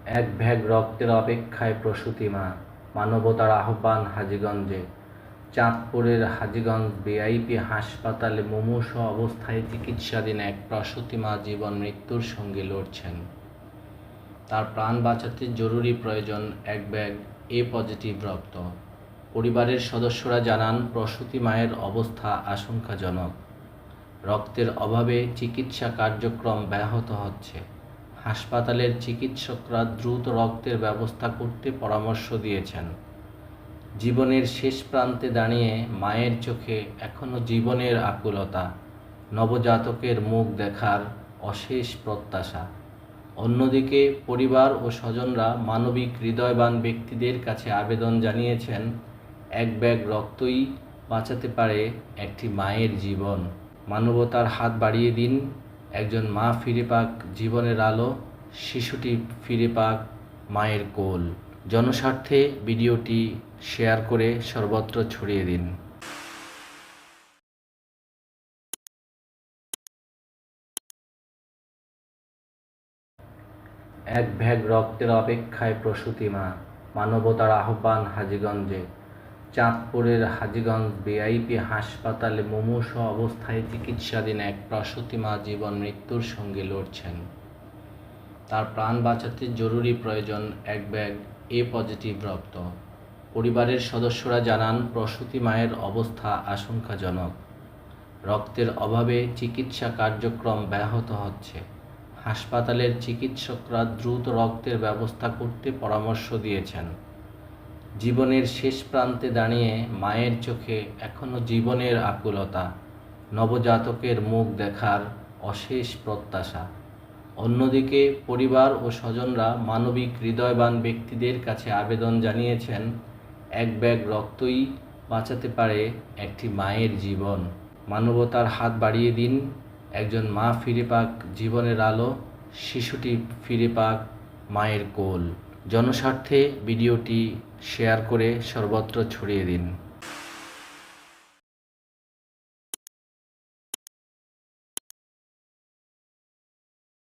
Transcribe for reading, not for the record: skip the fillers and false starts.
এক ভ্যাগ রক্তের অপেক্ষায় প্রসূতি মা, মানবতার আহ্বান হাজীগঞ্জে। চাঁদপুরের হাজীগঞ্জ ভিআইপি হাসপাতালে মুমূর্ষু অবস্থায় চিকিৎসাধীন এক প্রসূতি মা জীবন মৃত্যুর সঙ্গে লড়ছেন। তার প্রাণ বাঁচাতে জরুরি প্রয়োজন এক ব্যাগ এ পজিটিভ রক্ত। পরিবারের সদস্যরা জানান, প্রসূতি মায়ের অবস্থা আশঙ্কাজনক। রক্তের অভাবে চিকিৎসা কার্যক্রম ব্যাহত হচ্ছে। হাসপাতালের চিকিৎসকরা দ্রুত রক্তের ব্যবস্থা করতে পরামর্শ দিয়েছেন। জীবনের শেষ প্রান্তে দাঁড়িয়ে মায়ের চোখে এখনো জীবনের আকুলতা, নবজাতকের মুখ দেখার অশেষ প্রত্যাশা। অন্যদিকে পরিবার ও স্বজনরা মানবিক হৃদয়বান ব্যক্তিদের কাছে আবেদন জানিয়েছেন, এক ব্যাগ রক্তই বাঁচাতে পারে একটি মায়ের জীবন। মানবতার হাত বাড়িয়ে দিন, একজন মা ফিরে পাক জীবনের আলো, শিশুটি ফিরে পাক মায়ের কোল। জনস্বার্থে ভিডিওটি শেয়ার করে সর্বত্র ছড়িয়ে দিন। এক ভ্যাগ রক্তের অপেক্ষায় প্রসূতি মা, মানবতার আহ্বান হাজীগঞ্জে। চাঁদপুরের হাজীগঞ্জ ভিআইপি হাসপাতালে মুমূর্ষু অবস্থায় চিকিৎসাধীন এক প্রসূতি মা জীবন মৃত্যুর সঙ্গে লড়ছেন। তার প্রাণ বাঁচাতে জরুরি প্রয়োজন এক ব্যাগ এ পজিটিভ রক্ত। পরিবারের সদস্যরা জানান, প্রসূতি মায়ের অবস্থা আশঙ্কাজনক। রক্তের অভাবে চিকিৎসা কার্যক্রম ব্যাহত হচ্ছে। হাসপাতালের চিকিৎসকরা দ্রুত রক্তের ব্যবস্থা করতে পরামর্শ দিয়েছেন। জীবনের শেষ প্রান্তে দাঁড়িয়ে মায়ের চোখে এখনো জীবনের আকুলতা, নবজাতকের মুখ দেখার অশেষ প্রত্যাশা। অন্যদিকে পরিবার ও স্বজনরা মানবিক হৃদয়বান ব্যক্তিদের কাছে আবেদন জানিয়েছেন, এক ব্যাগ রক্তই বাঁচাতে পারে একটি মায়ের জীবন। মানবতার হাত বাড়িয়ে দিন, একজন মা ফিরে পাক জীবনের আলো, শিশুটি ফিরে পাক মায়ের কোল। জনস্বার্থে ভিডিওটি শেয়ার করে সর্বত্র ছড়িয়ে দিন।